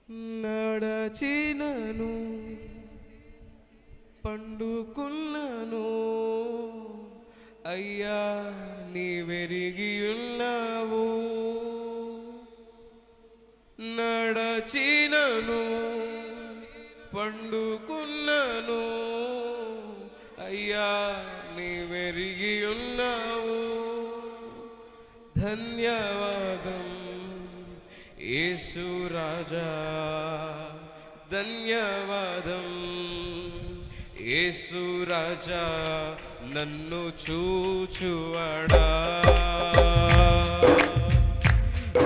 నడచినను పండుకున్నను అయ్యా నీవెరిగి ఉన్నావు. నడచినను పండుకున్నను అయ్యా నీవెరిగి ఉన్నావు. ధన్యవాదం యేసు రాజా, ధన్యవాదం యేసు రాజా, నన్ను చూచువాడా,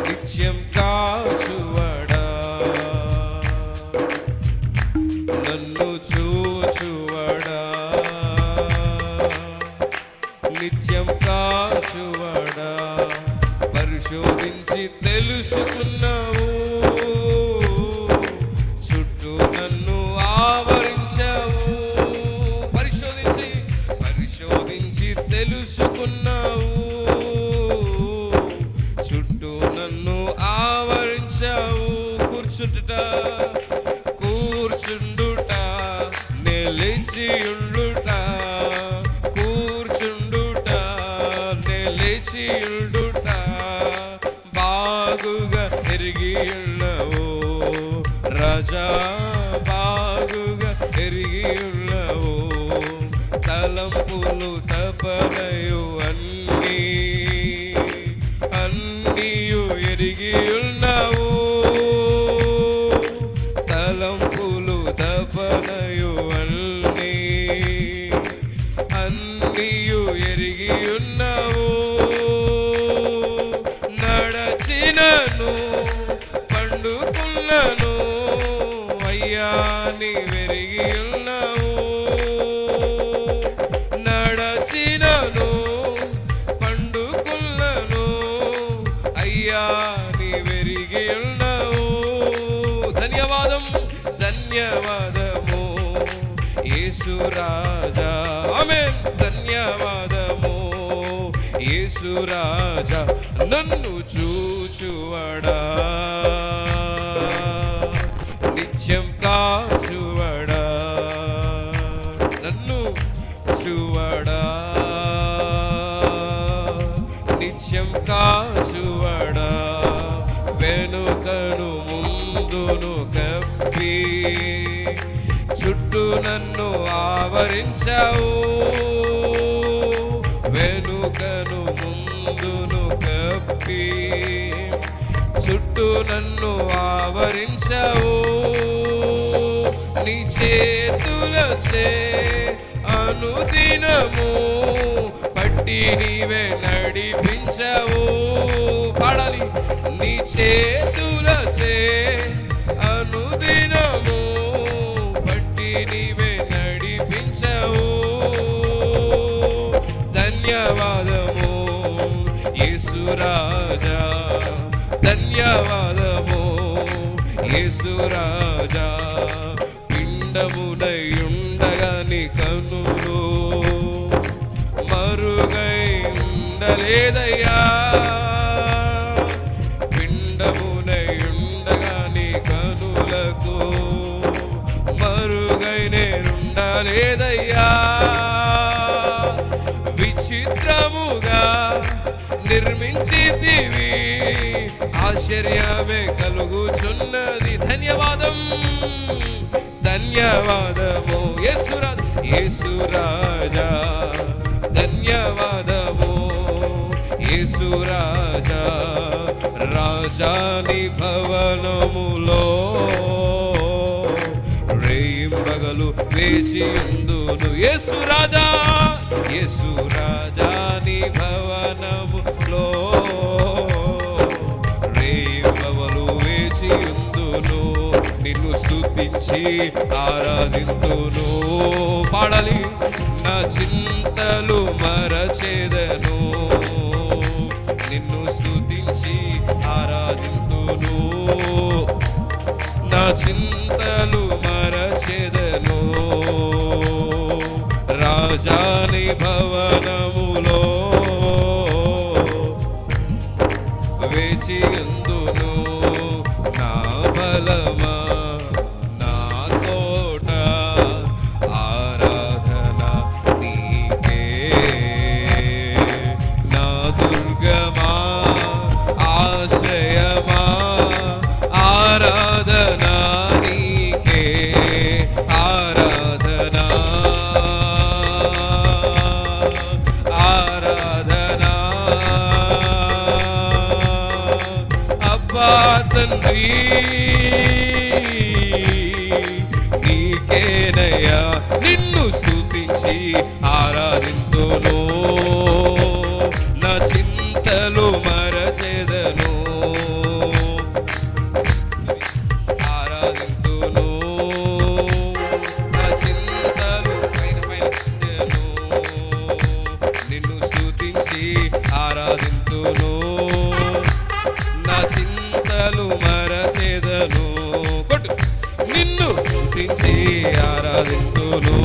నిత్యం కాచువాడా, నన్ను చూచువాడా, నిత్యం కాచువాడా. పరిశోధించి తెలుసుకున్నావు, చుట్టూ నన్ను ఆవరించావు. పరిశోధించి తెలుసుకున్నావు, చుట్టూ నన్ను ఆవరించావు. కూర్చుండుట నిలిచియుండుట, కూర్చుండుట నిలిచియుండుట బాగుగా ఎరిగి ఉన్నావు రాజా, బాగుగా ఎరిగి ఉన్నావు. తలంపులు తపనయు అన్నీయు ఎరిగి ఉన్నావు. తలంపులు తపనయు అన్నీయు ఎరిగి ఉన్నావు. నడచినను పండుకున్నను అయ్యా నీవెరిగి ఉన్నావు. నడచినను పండుకున్నను అయ్యా నీవెరిగి ఉన్నావు. ధన్యవాదం ధన్యవాదము యేసు రాజా, ఆమేన్. ధన్యవాదము యేసు రాజా, నన్ను చూచువాడా, నిత్యం కాచువాడా, నన్ను చూవాడా, నిత్యం కాచువాడా. వెనుకను ముందును కప్పి చుట్టూ నన్ను ఆవరించావు. వెనుకను ముందును కప్పి చుట్టూ నన్ను ఆవరించావు. నీ చేతులచే అనుదినము పట్టి నీవే నడిపించావు. పాడాలి. నీ చేతులచే అనుదినము పట్టి నీవే నడిపించావు. ధన్యవాదము యేసు రాజా, ధన్యవాదము యేసు రాజా. పిండమునయుండగా నీ కనులు మరుగై ఉండలేదయ్యా. పిండమునయుండగా నీ కనులకు మరుగై నేనుండలేదయ్యా. విచిత్రముగా నిర్మించితివి, ఆశ్చర్యమే కలుగుచున్నది. ధన్యవాదం ధన్యవాదము యేసు రాజా, ధన్యవాదము యేసు రాజా. రాజాని భవనములో రేయింబగలు వేచి ఉందును. యేసు రాజా, యేసు రాజాని భవనములో రేయింబగలు వేచి ఉందును. నిన్ను స్తుతించి ఆరాధింతును. పాడాలి. నా చింతలు మరచెదను, నిన్ను స్తుతించి ఆరాధింతును. నా చింతలు మరచెదను. రాజాని భవనములో వేచి ఉందును. నా బలమా నీకేనయ్యా నిన్ను స్తుతించి ఆరాధింతును నా చింతలు మరచెదను ఆరాధింతును నా చింతలు మరచెదను నిన్ను స్తుతించి ఆరాధింతును నా చింతలు మరచెదను నిన్ను స్తుతించి ఆరాధింతును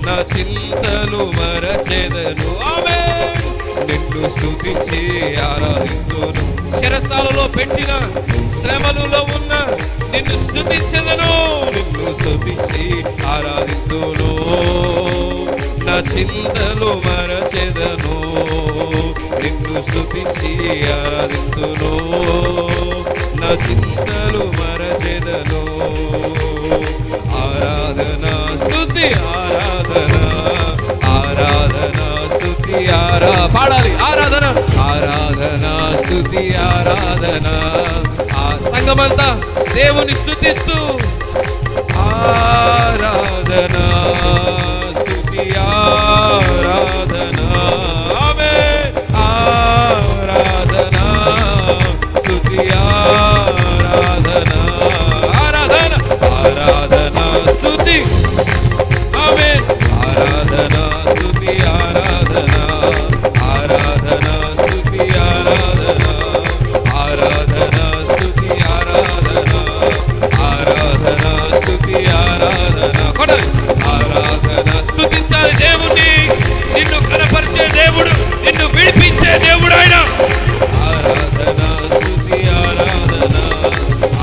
నా చింతలు మరచెదను ఆమేన్ నిన్ను స్తుతించి ఆరాధింతును శిరస్సాలలో పెట్టిన శ్రమలలో ఉన్న నిన్ను స్తుతించెదను నిన్ను స్తుతించి ఆరాధింతును నా చింతలు మరచెదను నిన్ను స్తుతించి ఆరాధింతును నా చింతలు మరచెదను ఆరాధన స్తుతి ఆరాధన ఆరాధన స్తుతి పాడాలి ఆరాధన ఆరాధన స్తుతి ఆరాధన ఆ సంగమంతా దేవుని స్తుతిస్తూ ఆరాధన స్తుతి ఆరాధన ఆమేన్ ఆరాధన స్తుతి ఆరాధన ఆరాధన ఆరాధన స్తుతి ఆమేన్ ఆరాధన స్తుతి ఆరాధన ఆరాధన స్తుతి ఆరాధన ఆరాధన స్తుతి ఆరాధన ఆరాధన స్తుతి ఆరాధన ఆరాధన స్తుతించాలి దేవుణ్ణి నిన్ను కనపరిచే దేవుడు నిన్ను విడిపించే దేవుడు ఆయన ఆరాధన స్తుతి ఆరాధన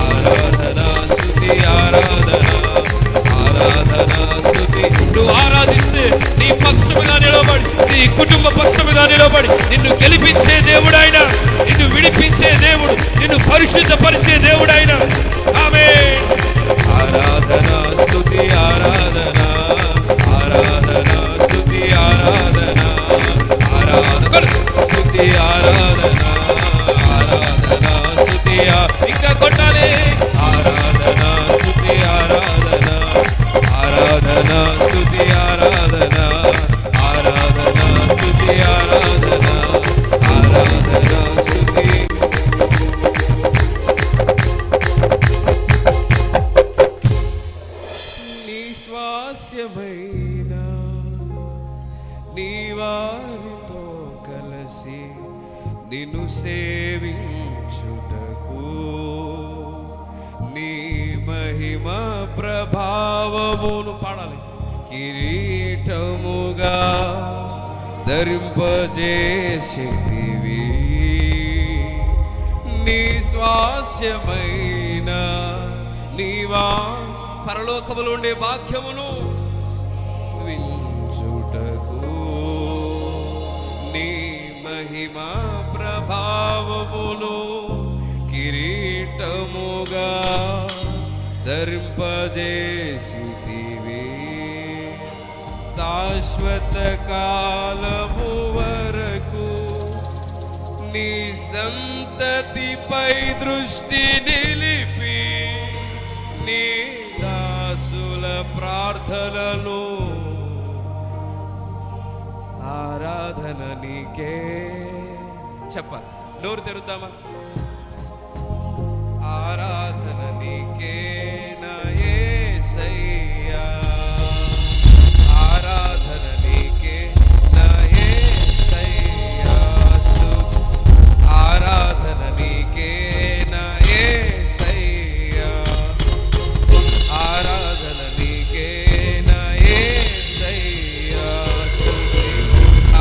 ఆరాధన స్తుతి ఆరాధన ఆరాధన స్తుతి నువ్వు ఆరాధిస్తే నీ పక్షముగా నిలబడి నీ కుటుంబ పక్షముగా నిలబడి నిన్ను గెలిపించే దేవుడు ఆయన నిన్ను విడిపించే దేవుడు నిన్ను పరిశుద్ధపరిచే దేవుడు ఆయన ఆమేన్ ఆరాధన స్తుతి ఆరాధన ఆరాధన స్తుతి ఆరాధన ఆరాధన స్తుతి ఆరాధన ఆరాధన స్తుతి ఇంకా కొట్టాలి ఆరాధన స్తుతి ఆరాధన ఆరాధన స్తుతి ఆరాధన ఆరాధన స్తుతి ఆరాధన ఆరాధన స్తుతి నీ స్వాస్యమైన నీ వారితో కలిసి నిన్ను సేవించుటకు నీ మహిమ ప్రభావమును పాడాలి కిరీటముగా ధరింపజేసేటివి నీ స్వాస్యమైన నీవా పరలోకములో ఉండే భాగ్యమును వించుటకు నీ మహిమ ప్రభావమును కిరీటముగా ధరింపజేసితివి శాశ్వత కాలము వరకు నీ సంతతిపై దృష్టి నిలిపి నీ దాసుల ప్రార్థనలు ఆరాధన నీకే చెప్పాలి నోరు తెరుద్దామా ఆరాధన నీకే నా యేసయ్యా ఆరాధన నీకే నా యేసయ్యా ఆరాధన నీకే నా యేసయ్యా ఆరాధన నీకే నా యేసయ్యా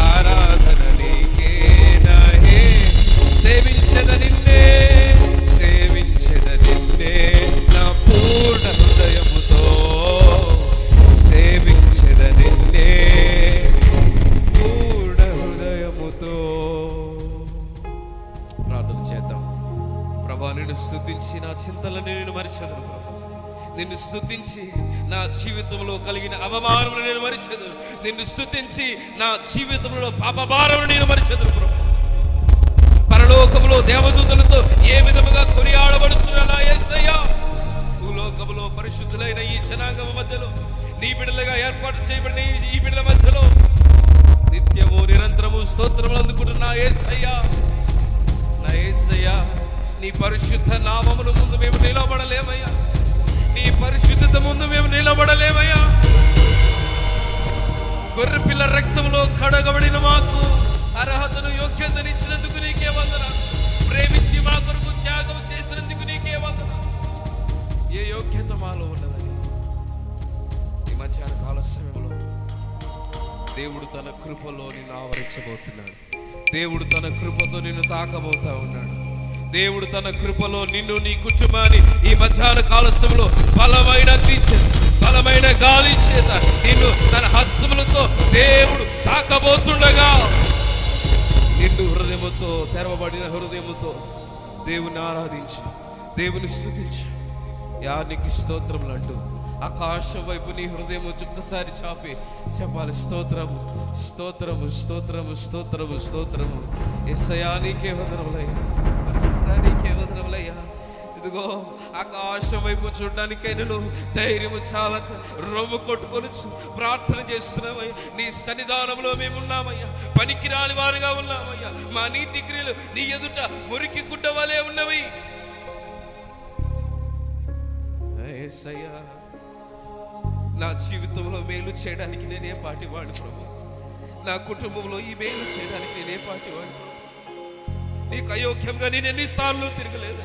ఆరాధన నీకే నా సేవించద నిన్నే నా పూర్ణ హృదయముతో సేవించద నిన్నే పూర్ణ హృదయముతో ప్రార్థన చేద్దాం ప్రభా నిన్ను స్తుతించి నా చింతలను నేను మరిచెదను ప్రభా నిన్ను స్తుతించి నా జీవితంలో కలిగిన అవమానమును నేను మరిచెదను నిన్ను స్తుతించి నా జీవితంలో పాపభారమును నేను మరిచెదను ప్రభా పరలోక పరలోకములో దేవదూతలతో ఏ విధముగా కొనియాడబడుతున్నా నా యేసయ్యా, భూలోకములో పరిశుద్ధులైన ఈ జనాంగం మధ్యలో నీ బిడ్డలుగా ఏర్పాటు చేయబడిన ఈ బిడ్డల మధ్యలో నిత్యము నిరంతరము స్తోత్రములు అందుకుంటున్నా యేసయ్యా. నా యేసయ్యా, నీ పరిశుద్ధ నామముల ముందు మేము నిలబడలేమయ్యా, నీ పరిశుద్ధత ముందు మేము నిలబడలేమయ్యా. గొర్రెపిల్ల రక్తంలో కడగబడిన మాకు అర్హతను యోగ్యతనిచ్చినందుకు నీకే వందనాలు. ప్రేమించి మా కొరకు త్యాగం చేసినందుకు నీకే వందనాలు. ఏ యోగ్యత మాలో ఉన్నదని ఈ మధ్యాహ్న కాల సమయంలో దేవుడు తన కృపలో నిన్ను ఆవరించబోతున్నాడు. దేవుడు తన కృపతో నిన్ను తాకబోతా ఉన్నాడు. దేవుడు తన కృపలో నిన్ను, నీ కుటుంబాన్ని ఈ మధ్యాహ్న కాల సమయంలో బలమైన గాలి చేత నిన్ను తన హస్తములతో దేవుడు తాకబోతుండగా నిన్ను హృదయముతో, తెరవబడిన హృదయముతో దేవుని ఆరాధించి, దేవుని స్తుతించి, యానికి స్తోత్రములు అంటూ ఆకాశం వైపు నీ హృదయం ఒక్కసారి చాపి చెప్పాలి, స్తోత్రము స్తోత్రము స్తోత్రము స్తోత్రము స్తోత్రము. యేసయ్యా నీకే వందనములయ్యా, నీకే వందనములయ్యా. ఇదిగో ఆకాశం వైపు చూడడానికై నేను ధైర్యము చాలక రొమ్ము కొట్టుకొని ప్రార్థన చేస్తున్నామయ్యా. నీ సన్నిధానంలో మేమున్నామయ్యా, పనికిరాని వారుగా ఉన్నామయ్యా. మా నీతి క్రియలు నీ ఎదుట మురికి గుడ్డ వలె ఉన్నవి. యేసయ్యా, నా జీవితంలో మేలు చేయడానికి నేనే పాటివాడు ప్రభు. నా కుటుంబంలో ఈ మేలు చేయడానికి నేనే పాటివాడు. నీకు అయోగ్యంగా నేను ఎన్నిసార్లు తిరగలేదు,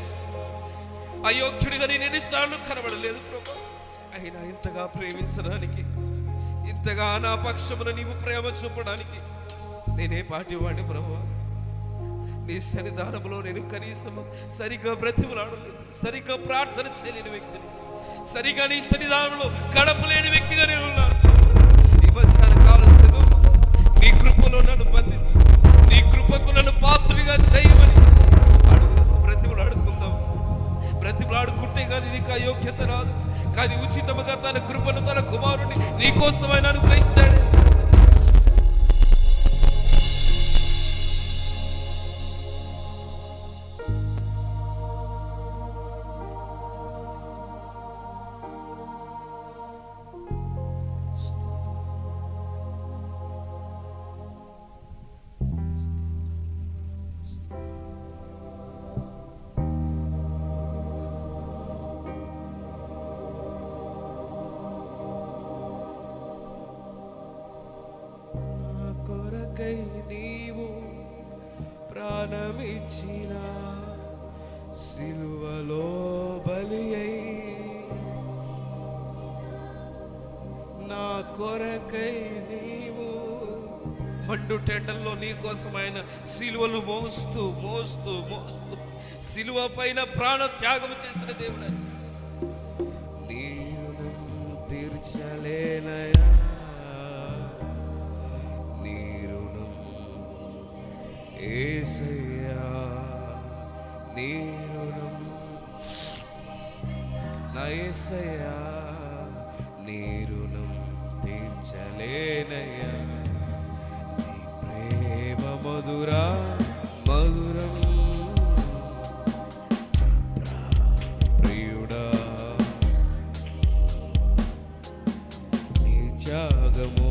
అయోగ్యుడిగా నేను ఎన్నిసార్లు కనబడలేదు ప్రభు. అయినా ఇంతగా ప్రేమించడానికి, ఇంతగా నా పక్షమున నీవు ప్రేమ చూపడానికి నేనే పాటివాడిని ప్రభు. నీ సన్నిధానంలో నేను కనీసం సరిగ్గా బ్రతిమలాడలేదు, సరిగ్గా ప్రార్థన చేయలేని వ్యక్తిని, సరిగా నీ సన్నిధానంలో గడపలేని వ్యక్తిగా నేను ఉన్నాను. ఈ మధ్యాహ్న కాల సమయంలో నీ కృపలో నన్ను బంధించి, నీ కృపకు నన్ను పాత్రగా చేయమని బ్రతిమలాడుకుంటే కానీ నీకు అయోగ్యత రాదు. కానీ ఉచితముగా తన కృపను తన కుమారుని నీకోసమైన అనుగ్రహించాడు. నీవు ప్రాణమిచ్చిన సిలువలో బలి అయి, నా కొరకై నీవు మండు టెండల్లో నీ కోసమైన సిలువలు మోస్తూ మోస్తూ మోస్తూ సిలువ పైన ప్రాణ త్యాగం చేసిన దేవుడా, నీ రుణం తీర్చలేనయా, యేసయ్యా నీ రుణం, నా యేసయ్యా నీ రుణం తీర్చలేనయ్యా. నీ ప్రేమ మధురా మధురం, ప్రియుడా నీ త్యాగము